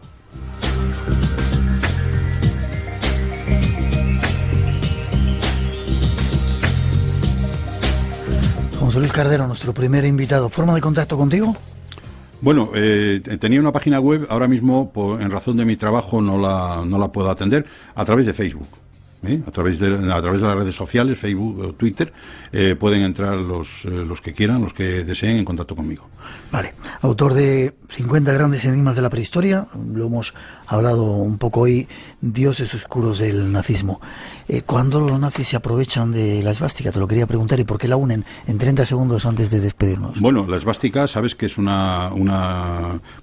José Luis Cardero, nuestro primer invitado. ¿Forma de contacto contigo? Bueno, tenía una página web, ahora mismo en razón de mi trabajo no la puedo atender, a través de Facebook. A través de las redes sociales, Facebook o Twitter, pueden entrar los que quieran, los que deseen, en contacto conmigo. Vale. Autor de 50 grandes enigmas de la prehistoria, lo hemos hablado un poco hoy, dioses oscuros del nazismo. ¿Cuándo los nazis se aprovechan de la esvástica? Te lo quería preguntar, ¿y por qué la unen en 30 segundos antes de despedirnos? Bueno, la esvástica, sabes que es una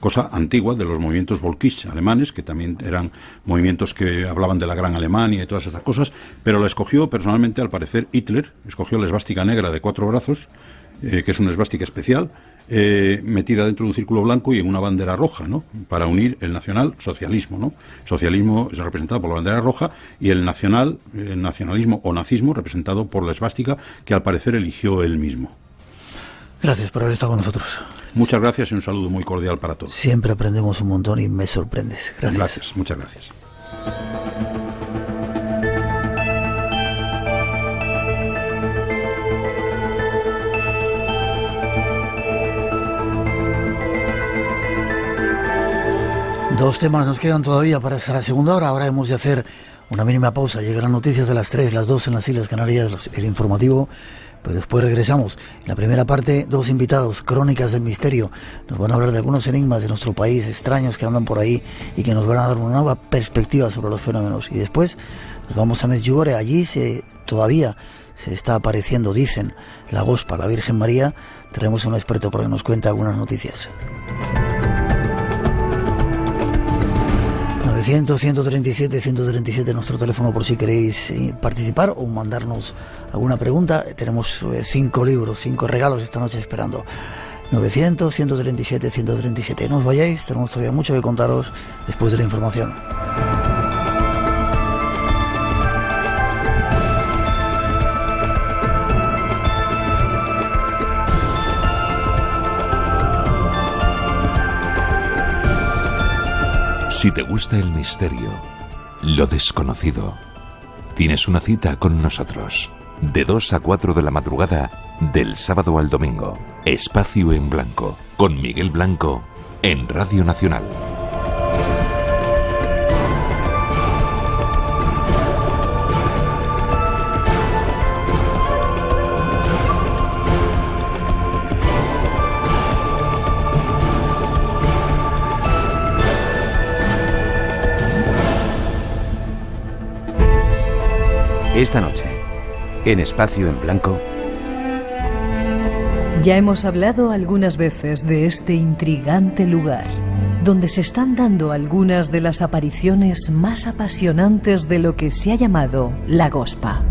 cosa antigua de los movimientos Volkisch alemanes, que también eran movimientos que hablaban de la Gran Alemania y todas esas cosas, pero la escogió personalmente, al parecer, Hitler. Escogió la esvástica negra de 4 brazos, que es una esvástica especial, metida dentro de un círculo blanco y en una bandera roja, ¿no? Para unir el nacionalsocialismo, ¿no? Socialismo es representado por la bandera roja y el nacionalismo o nazismo representado por la esvástica, que al parecer eligió él mismo. Gracias por haber estado con nosotros. Muchas gracias y un saludo muy cordial para todos. Siempre aprendemos un montón y me sorprendes. Gracias. Gracias, muchas gracias. Dos temas nos quedan todavía para la segunda hora. Ahora hemos de hacer una mínima pausa. Llegarán noticias de las 3, las 2 en las Islas Canarias, el informativo, pero después regresamos. En la primera parte, 2 invitados, Crónicas del Misterio. Nos van a hablar de algunos enigmas de nuestro país, extraños que andan por ahí y que nos van a dar una nueva perspectiva sobre los fenómenos. Y después nos vamos a Medjugorje. Allí todavía se está apareciendo, dicen, la Gospa, la Virgen María. Traemos a un experto para que nos cuente algunas noticias. 900-137-137 nuestro teléfono por si queréis participar o mandarnos alguna pregunta. Tenemos 5 libros, 5 regalos esta noche esperando. 900-137-137. No os vayáis, tenemos todavía mucho que contaros después de la información. Si te gusta el misterio, lo desconocido, tienes una cita con nosotros. De 2 a 4 de la madrugada, del sábado al domingo. Espacio en Blanco, con Miguel Blanco, en Radio Nacional. Esta noche, en Espacio en Blanco. Ya hemos hablado algunas veces de este intrigante lugar, donde se están dando algunas de las apariciones más apasionantes de lo que se ha llamado la Gospa.